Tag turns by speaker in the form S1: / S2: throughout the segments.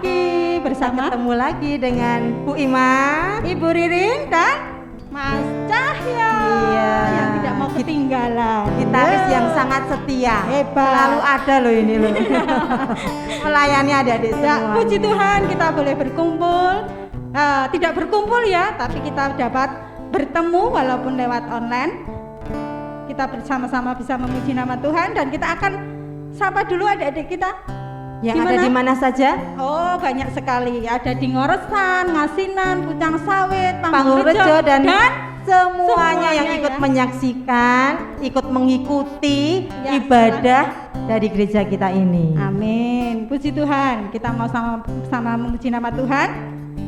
S1: lagi bersama
S2: ketemu lagi dengan Bu Ima,
S1: Ibu Ririn dan Mas Cahya.
S2: Iya.
S1: Yang tidak mau ketinggalan.
S2: Gitaris yang sangat setia.
S1: Hebat.
S2: Selalu ada loh ini loh. Melayani adik-adik
S1: Ya,
S2: semua.
S1: puji Tuhan kita boleh berkumpul. Tidak berkumpul ya, tapi kita dapat bertemu walaupun lewat online. Kita bersama-sama bisa memuji nama Tuhan dan kita akan sapa dulu adik-adik kita.
S2: Yang ada di mana saja?
S1: Oh, banyak sekali. Ada di Ngoresan, Ngasinan, Pucang Sawit,
S2: Panggulrejo dan semuanya
S1: semuanya
S2: yang ikut
S1: ya.
S2: menyaksikan, ikut mengikuti
S1: Ya,
S2: ibadah dari gereja kita ini.
S1: Amin. Puji Tuhan. Kita mau sama memuji nama Tuhan.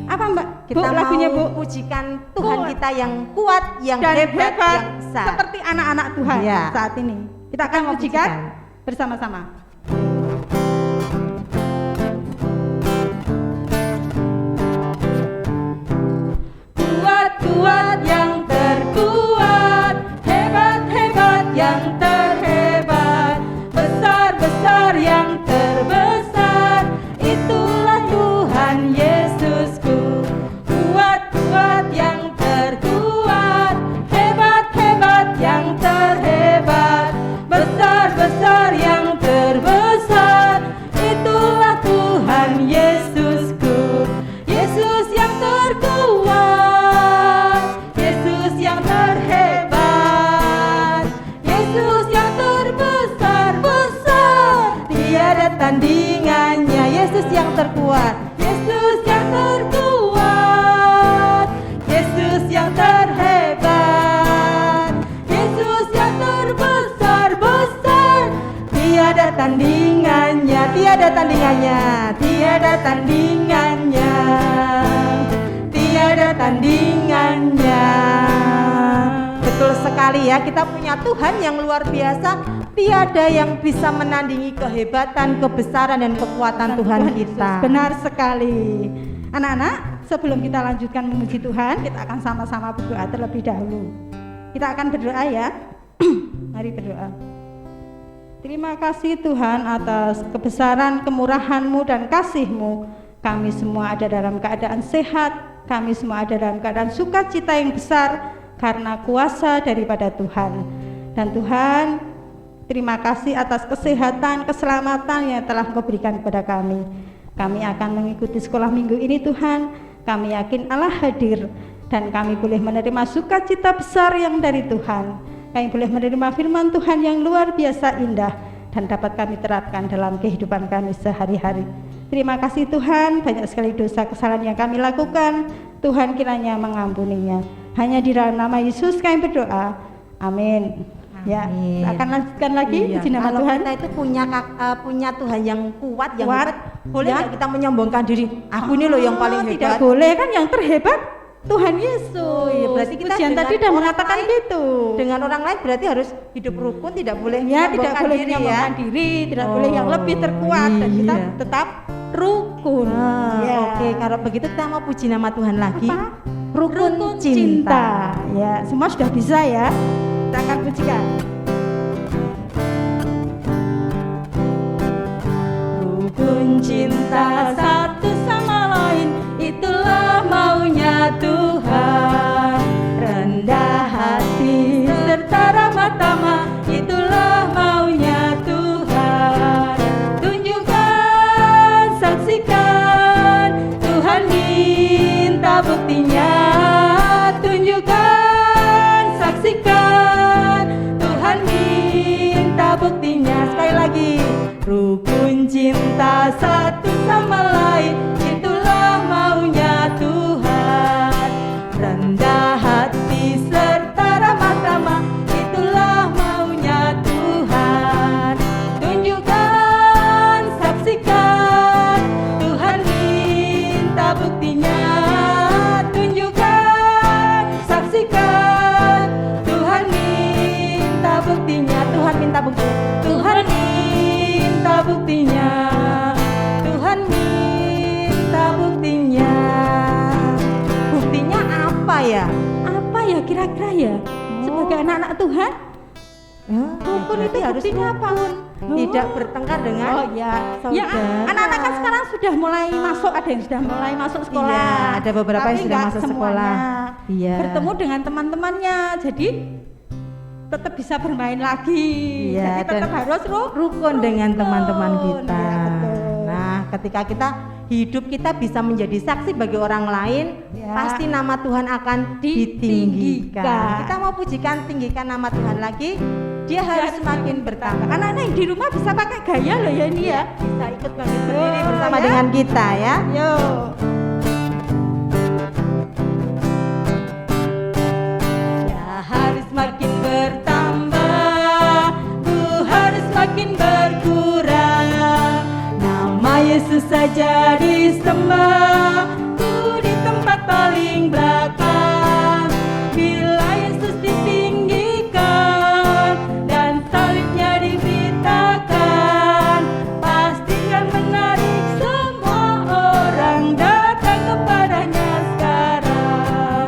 S1: Apa Mbak?
S2: Kita
S1: Bu, lagunya Bu.
S2: pujikan Tuhan
S1: Kuat.
S2: kita yang kuat, yang
S1: Dan
S2: hebat, yang besar.
S1: seperti anak-anak Tuhan
S2: Ya.
S1: saat ini. Kita akan
S2: mau
S1: pujikan
S2: pujikan.
S1: bersama-sama. Kuat-kuat yang terkuat, hebat-hebat yang terhebat, besar-besar yang terbesar, itulah Tuhan Yesusku. Kuat-kuat yang terkuat, hebat-hebat yang terhebat, besar-besar yang terbesar, itulah Tuhan Yesusku. Yesus yang terkuat, Yesus yang terhebat, Yesus yang terbesar-besar, tiada tandingannya. Yesus yang terkuat, Yesus yang terkuat, Yesus yang terhebat, Yesus yang terbesar-besar, tiada tandingannya, tiada tandingannya, tiada tandingannya, tiada tandingannya.
S2: Betul sekali ya, kita punya Tuhan yang luar biasa. Tiada yang bisa menandingi kehebatan, kebesaran dan kekuatan Tuhan kita.
S1: Benar sekali. Anak-anak, sebelum kita lanjutkan memuji Tuhan, kita akan sama-sama berdoa terlebih dahulu. Kita akan berdoa ya. Mari berdoa. Terima kasih Tuhan atas kebesaran, kemurahan-Mu dan kasih-Mu. Kami semua ada dalam keadaan sehat, kami semua ada dalam keadaan sukacita yang besar karena kuasa daripada Tuhan. Dan Tuhan, terima kasih atas kesehatan, keselamatan yang telah Engkau berikan kepada kami. Kami akan mengikuti sekolah minggu ini Tuhan. Kami yakin Allah hadir dan kami boleh menerima sukacita besar yang dari Tuhan. Kami boleh menerima firman Tuhan yang luar biasa indah dan dapat kami terapkan dalam kehidupan kami sehari-hari. Terima kasih Tuhan, banyak sekali dosa kesalahan yang kami lakukan. Tuhan kiranya mengampuninya. Hanya di dalam nama Yesus kami berdoa. Amin. Ya,
S2: Amin.
S1: akan lanjutkan lagi puji nama
S2: Kalau
S1: Tuhan.
S2: kita itu punya Tuhan yang kuat, yang
S1: Kuat,
S2: hebat, boleh
S1: ya.
S2: nggak kita menyombongkan diri? Aku ini loh yang paling hebat.
S1: Tidak boleh kan, yang terhebat Tuhan Yesus.
S2: Oh iya, berarti kita
S1: Pujian
S2: dengan
S1: tadi sudah
S2: orang
S1: mengatakan
S2: lain-
S1: gitu.
S2: Dengan orang lain berarti harus hidup rukun, tidak boleh
S1: Ya, tidak
S2: menyombongkan
S1: boleh
S2: diri
S1: menyombongkan
S2: ya.
S1: diri, tidak boleh yang lebih terkuat dan kita
S2: iya.
S1: tetap rukun. Ya.
S2: Oke, kalau begitu kita mau puji nama Tuhan lagi.
S1: Apa?
S2: Rukun cinta.
S1: Ya, semua sudah bisa ya. Kita akan pujikan. Rukun cinta satu sama lain, itulah maunya Tuhan. Rendah hati serta ramah tamah, itulah maunya Tuhan. Tunjukkan, saksikan, Tuhan minta buktinya. Tunjukkan, saksikan, Tuhan minta buktinya. Sekali lagi, rukun cinta satu sama lain, itulah maunya Tuhan. Rendah hati serta ramah tamah, itulah maunya Tuhan. Tunjukkan, saksikan, Tuhan minta buktinya. Tunjukkan, saksikan, Tuhan minta buktinya. Tuhan minta bukti. Tuhan minta buktinya. Tuhan minta buktinya. Buktinya apa ya? Apa ya kira-kira ya? Sebagai anak-anak Tuhan, Rukun itu
S2: harus
S1: buktinya apa?
S2: tidak bertengkar dengan
S1: Oh ya, ya
S2: saudara.
S1: anak-anak kan sekarang sudah mulai masuk, ada yang sudah mulai masuk sekolah.
S2: Iya, ada beberapa
S1: Tapi
S2: yang sudah
S1: nggak
S2: masuk
S1: semuanya.
S2: sekolah. Iya.
S1: Bertemu dengan teman-temannya, jadi tetap bisa bermain lagi.
S2: Iya,
S1: Jadi tetap
S2: dan
S1: harus
S2: rukun dengan teman-teman kita.
S1: Iya, betul.
S2: Nah, ketika kita hidup kita bisa menjadi saksi bagi orang lain,
S1: Ya.
S2: pasti nama Tuhan akan
S1: Ditinggikan.
S2: ditinggikan. Kita mau pujikan, tinggikan nama Tuhan lagi, dia harus semakin bertambah.
S1: Anak-anak yang di rumah bisa pakai gaya loh ya ini ya.
S2: Bisa ikut bangkit berdiri
S1: Oh,
S2: bersama
S1: ya.
S2: dengan kita ya.
S1: Yuk.
S2: Ya harus makin bertambah, ku harus makin berkurang. Nama Yesus saja disembah, ku di tempat paling belakang. Bila Yesus ditinggikan dan salibnya diberitakan, pasti akan menarik semua orang datang kepadanya sekarang.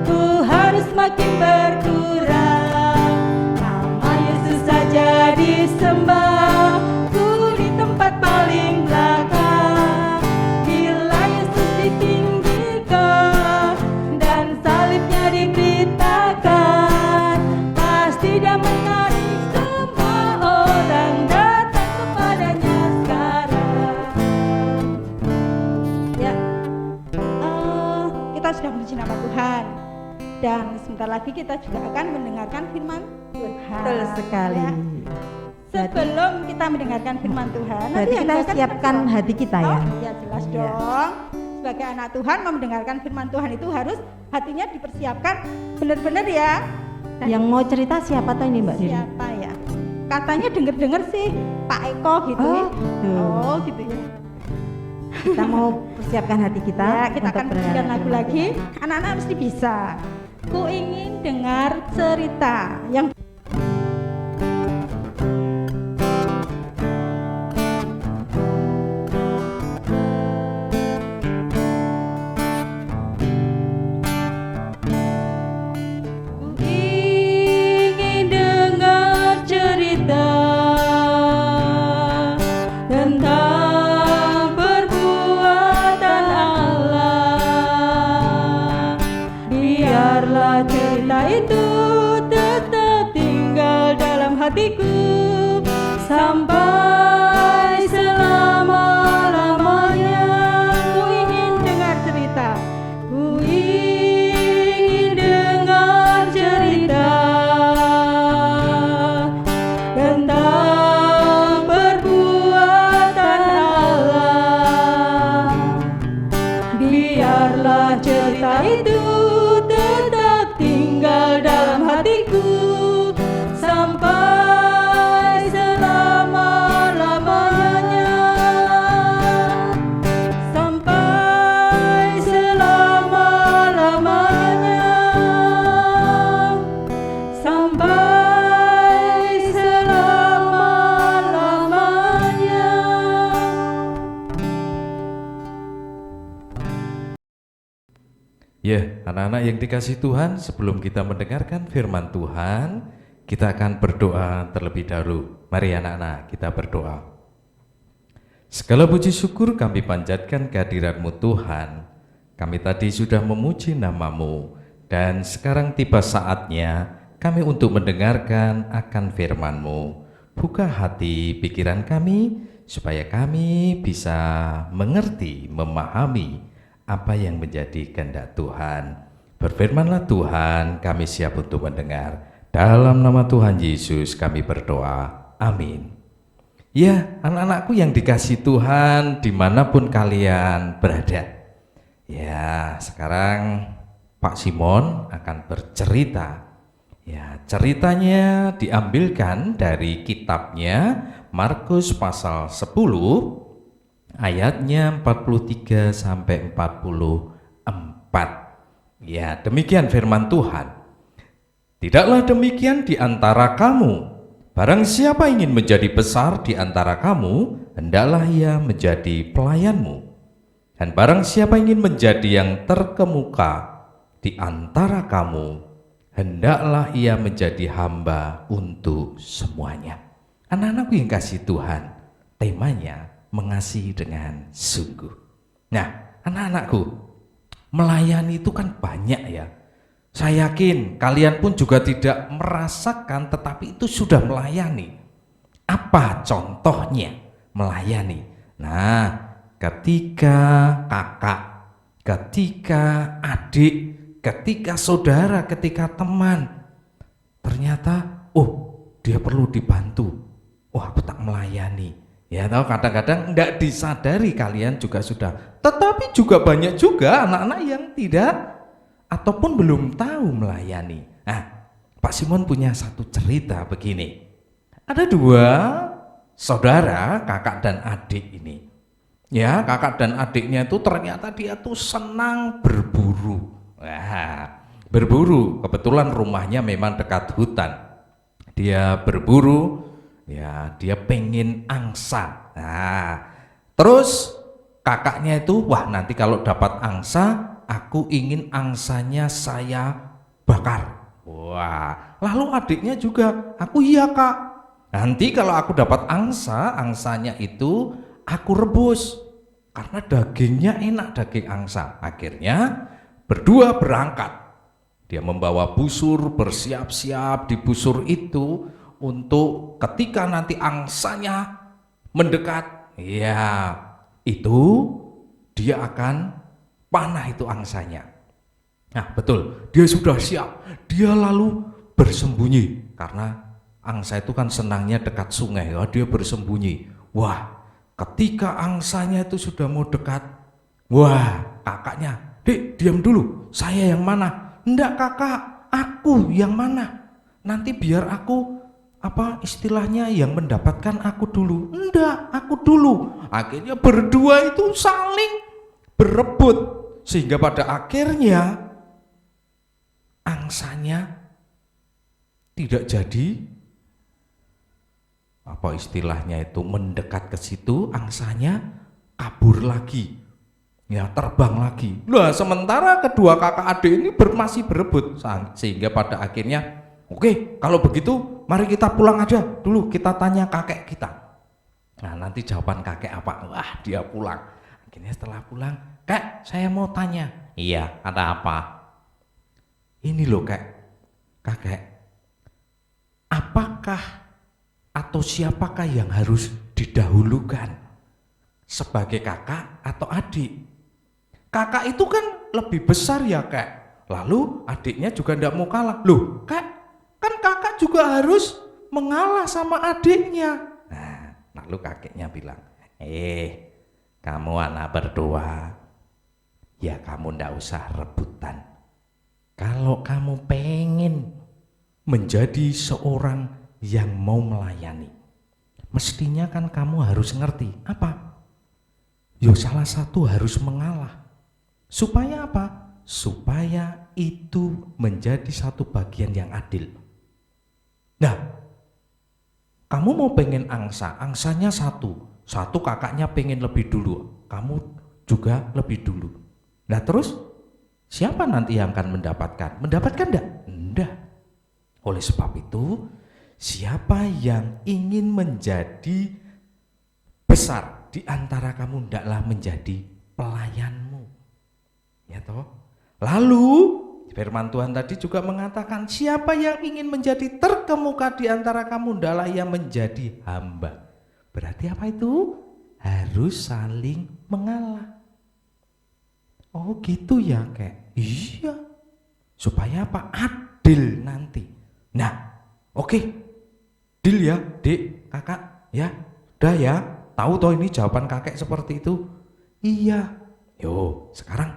S2: Ku harus makin berkurang. Nama Yesus saja disembah, ku di tempat paling belakang. Bila Yesus ditinggikan dan salibnya diberitakan, pasti dia menarik semua orang datang kepadanya sekarang.
S1: Ya, kita sudah memuji nama Tuhan dan sebentar lagi kita juga akan mendengarkan firman Tuhan.
S2: Betul sekali.
S1: Ya. Sebelum kita mendengarkan firman Tuhan,
S2: Berarti
S1: yang
S2: kita
S1: akan
S2: siapkan
S1: jawab.
S2: hati kita ya.
S1: Oh, ya jelas
S2: Iya.
S1: dong. Sebagai anak Tuhan mau mendengarkan firman Tuhan itu harus hatinya dipersiapkan benar-benar ya. Dan
S2: Yang mau cerita siapa tuh ini Mbak Diri?
S1: siapa ya? Katanya denger-denger sih Pak Eko gitu.
S2: Oh,
S1: ya.
S2: tuh.
S1: Oh, gitu ya.
S2: Kita mau persiapkan hati kita.
S1: Ya, kita
S2: untuk
S1: akan
S2: mendengarkan
S1: berikan lagu
S2: firman
S1: lagi.
S2: Tuhan.
S1: Anak-anak mesti bisa. Ku ingin dengar cerita yang
S2: Ku ingin dengar cerita tentang perbuatan Allah. Biarlah cerita itu tetap tinggal dalam hatiku sampai selama-lamanya.
S1: ku ingin dengar cerita.
S2: Ku ingin dengar cerita tentang perbuatan Allah. Biarlah cerita itu tetap tinggal dalam hatiku sampai selama-lamanya. Sampai selama-lamanya. Sampai selama-lamanya.
S3: Ya, anak-anak yang dikasih Tuhan, sebelum kita mendengarkan firman Tuhan, kita akan berdoa terlebih dahulu. Mari anak-anak, kita berdoa. Segala puji syukur kami panjatkan kehadirat-Mu Tuhan. Kami tadi sudah memuji nama-Mu, dan sekarang tiba saatnya kami untuk mendengarkan akan firman-Mu. Buka hati pikiran kami, supaya kami bisa mengerti, memahami apa yang menjadi kehendak Tuhan. Berfirmanlah Tuhan, kami siap untuk mendengar. Dalam nama Tuhan Yesus kami berdoa. Amin. Ya, anak-anakku yang dikasih Tuhan dimanapun kalian berada. Ya, sekarang Pak Simon akan bercerita. Ya, ceritanya diambilkan dari kitabnya Markus pasal 10 ayatnya 43 sampai 44. Ya, demikian firman Tuhan. Tidaklah demikian di antara kamu. Barang siapa ingin menjadi besar di antara kamu, hendaklah ia menjadi pelayanmu. Dan barang siapa ingin menjadi yang terkemuka di antara kamu, hendaklah ia menjadi hamba untuk semuanya. Anak-anakku yang kasih Tuhan, temanya mengasihi dengan sungguh. Nah, anak-anakku, melayani itu kan banyak ya. Saya yakin kalian pun juga tidak merasakan, tetapi itu sudah melayani. Apa contohnya melayani? Nah, ketika kakak, ketika adik, ketika saudara, ketika teman, ternyata, dia perlu dibantu. Aku tak melayani. Ya, tahu kadang-kadang enggak disadari kalian juga sudah. Tetapi juga banyak juga anak-anak yang tidak ataupun belum tahu melayani. Nah, Pak Simon punya satu cerita begini. Ada dua saudara, kakak dan adik ini. Ya, kakak dan adiknya itu ternyata dia tuh senang berburu. Berburu, kebetulan rumahnya memang dekat hutan. Dia berburu, ya dia pengen angsa. Terus kakaknya itu, nanti kalau dapat angsa, aku ingin angsanya saya bakar. Lalu adiknya juga, iya kak, nanti kalau aku dapat angsa, angsanya itu aku rebus karena dagingnya enak, daging angsa. Akhirnya berdua berangkat. Dia membawa busur, bersiap-siap di busur itu untuk ketika nanti angsanya mendekat, ya itu dia akan panah itu angsanya. Nah betul, dia sudah siap. Dia lalu bersembunyi karena angsa itu kan senangnya dekat sungai. Dia bersembunyi. Ketika angsanya itu sudah mau dekat, kakaknya, "Dek, diam dulu. Saya yang mana?" "Enggak kakak, aku yang mana? Nanti biar aku istilahnya yang mendapatkan aku dulu." "Enggak, aku dulu." Akhirnya berdua itu saling berebut. Sehingga pada akhirnya angsanya tidak jadi istilahnya itu mendekat ke situ, angsanya kabur lagi, ya terbang lagi. Sementara kedua kakak adik ini masih berebut, sehingga pada akhirnya oke, kalau begitu mari kita pulang aja dulu, kita tanya kakek kita. Nanti jawaban kakek apa? Dia pulang. Akhirnya setelah pulang, "Kak, saya mau tanya." "Iya, ada apa?" "Ini loh kakek, apakah atau siapakah yang harus didahulukan sebagai kakak atau adik?" Kakak itu kan lebih besar ya kak, lalu adiknya juga tidak mau kalah. "Loh kak, kan kakak juga harus mengalah sama adiknya." Lalu kakeknya bilang, kamu anak berdua, ya kamu ndak usah rebutan. Kalau kamu pengen menjadi seorang yang mau melayani, mestinya kan kamu harus ngerti apa? Salah satu harus mengalah. Supaya apa? Supaya itu menjadi satu bagian yang adil. Kamu mau pengen angsanya satu kakaknya pengen lebih dulu, kamu juga lebih dulu. Terus siapa nanti yang akan mendapatkan? Mendapatkan enggak? Oleh sebab itu, siapa yang ingin menjadi besar di antara kamu, hendaklah menjadi pelayanmu. Ya toh? Lalu firman Tuhan tadi juga mengatakan, siapa yang ingin menjadi terkemuka di antara kamu, hendaklah ia menjadi hamba. Berarti apa itu? Harus saling mengalah. Oh gitu ya kek? Iya. Supaya apa? Adil nanti. Oke. Deal ya dek, kakak ya. Udah ya, tahu toh ini jawaban kakek seperti itu? Iya. Sekarang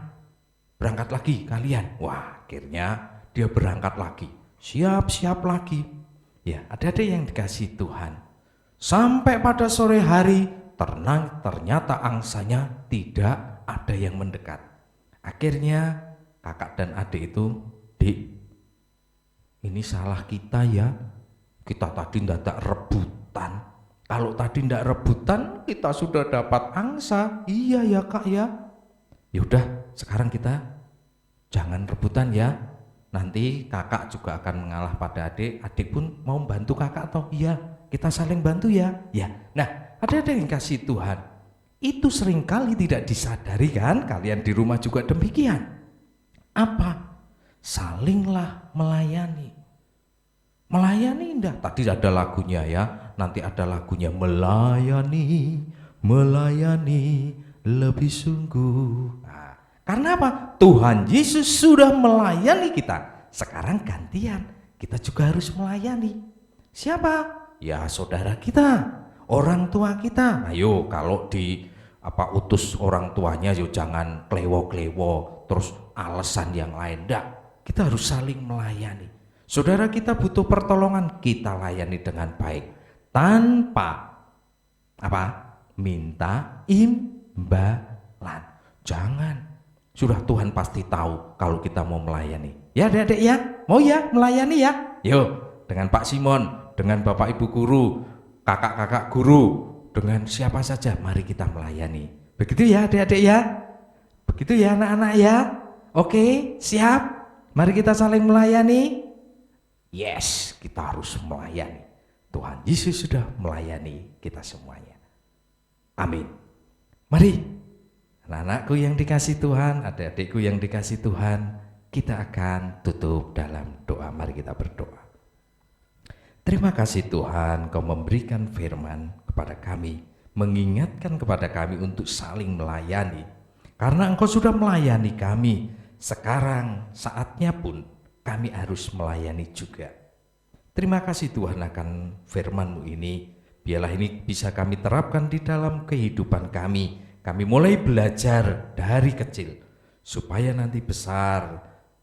S3: berangkat lagi kalian. Akhirnya dia berangkat lagi. Siap-siap lagi. Ya, ada yang dikasih Tuhan. Sampai pada sore hari, ternyata angsanya tidak ada yang mendekat. Akhirnya kakak dan adik itu, "Dik, ini salah kita ya. Kita tadi tidak rebutan. Kalau tadi tidak rebutan, kita sudah dapat angsa." "Iya ya kak ya." "Yaudah, sekarang kita jangan rebutan ya. nanti kakak juga akan mengalah pada adik, adik pun mau bantu kakak toh? Iya, kita saling bantu ya. Ya. Nah, ada yang kasih Tuhan. Itu seringkali tidak disadari kan? Kalian di rumah juga demikian. Apa? Salinglah melayani. Melayani indah. Tadi ada lagunya ya. Nanti ada lagunya melayani, melayani lebih sungguh. Nah, karena apa? Tuhan Yesus sudah melayani kita. Sekarang gantian, kita juga harus melayani. Siapa? Ya saudara kita, orang tua kita. Ayo kalau utus orang tuanya, yuk jangan klewo-klewo terus alasan yang lain. Enggak, kita harus saling melayani. Saudara kita butuh pertolongan, kita layani dengan baik tanpa minta imbalan. Jangan. Sudah Tuhan pasti tahu kalau kita mau melayani. Ya adik-adik ya, mau ya melayani ya? Yuk, dengan Pak Simon, dengan Bapak Ibu guru, kakak-kakak guru, dengan siapa saja, mari kita melayani. Begitu ya adik-adik ya? Begitu ya anak-anak ya? Oke, siap? Mari kita saling melayani. Yes, kita harus melayani. Tuhan Yesus sudah melayani kita semuanya. Amin. Mari, anak-anakku yang dikasih Tuhan, adik-adikku yang dikasih Tuhan, kita akan tutup dalam doa. Mari kita berdoa. Terima kasih Tuhan, Kau memberikan firman kepada kami, mengingatkan kepada kami untuk saling melayani. Karena Engkau sudah melayani kami, sekarang saatnya pun kami harus melayani juga. Terima kasih Tuhan akan firman-Mu ini. Biarlah ini bisa kami terapkan di dalam kehidupan kami. Kami mulai belajar dari kecil, supaya nanti besar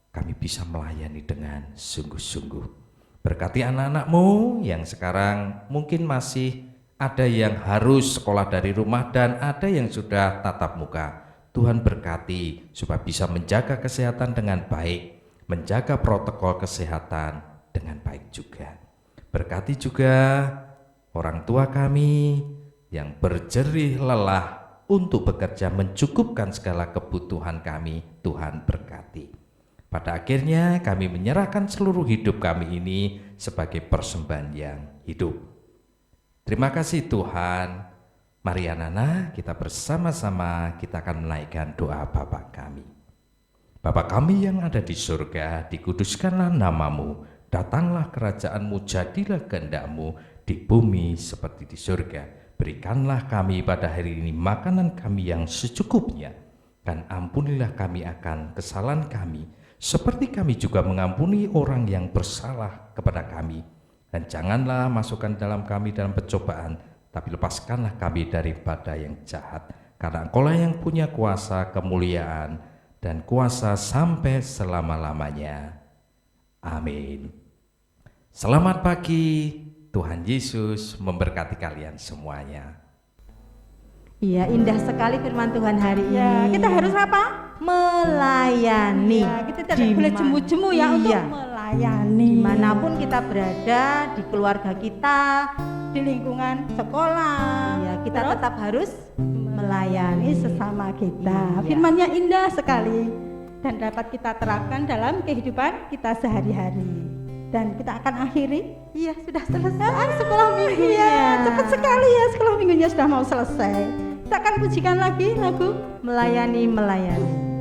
S3: kami bisa melayani dengan sungguh-sungguh. Berkati anak-anak-Mu yang sekarang mungkin masih ada yang harus sekolah dari rumah dan ada yang sudah tatap muka. Tuhan berkati supaya bisa menjaga kesehatan dengan baik, menjaga protokol kesehatan dengan baik juga. Berkati juga orang tua kami yang berjerih lelah untuk bekerja mencukupkan segala kebutuhan kami. Tuhan berkati. Pada akhirnya kami menyerahkan seluruh hidup kami ini sebagai persembahan yang hidup. Terima kasih Tuhan. Mari anak-anak, kita bersama-sama kita akan menaikkan doa Bapa kami. Bapa kami yang ada di surga, dikuduskanlah nama-Mu, datanglah kerajaan-Mu, jadilah kehendak-Mu di bumi seperti di surga. Berikanlah kami pada hari ini makanan kami yang secukupnya, dan ampunilah kami akan kesalahan kami, seperti kami juga mengampuni orang yang bersalah kepada kami. Dan janganlah masukkan dalam kami dalam pencobaan, tapi lepaskanlah kami daripada yang jahat. Karena Engkaulah yang punya kuasa, kemuliaan, dan kuasa sampai selama-lamanya. Amin. Selamat pagi, Tuhan Yesus memberkati kalian semuanya.
S2: Iya, indah sekali firman Tuhan hari ini.
S1: Ya, kita harus apa?
S2: Melayani.
S1: Ya, kita tidak boleh jemu-jemu ya untuk melayani.
S2: Dimanapun kita berada, di keluarga kita,
S1: di lingkungan sekolah.
S2: ya kita tetap harus melayani
S1: sesama kita.
S2: Iya.
S1: Firman-Nya indah sekali dan dapat kita terapkan dalam kehidupan kita sehari-hari. Dan kita akan akhiri.
S2: Iya, sudah selesai sekolah minggunya.
S1: Iya, cepat sekali ya, sekolah minggunya sudah mau selesai. Kita akan pujikan lagi lagu
S2: Melayani, melayani.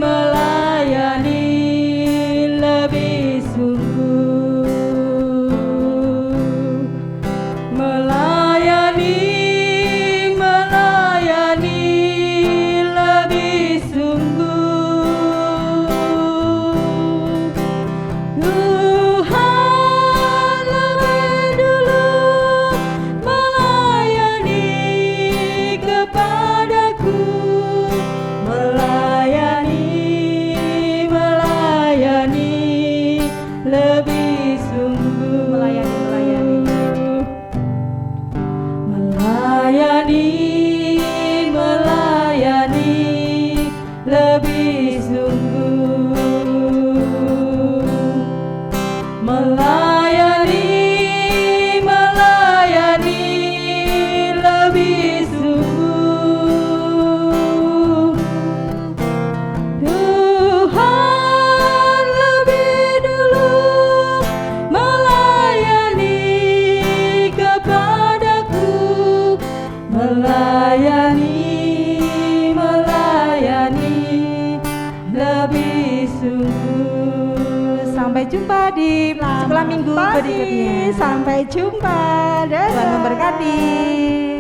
S4: Melayani lebih sungguh.
S2: lebih sungguh. Sampai jumpa di sekolah minggu berikutnya.
S1: Sampai jumpa. Dadah.
S2: Tuhan memberkati.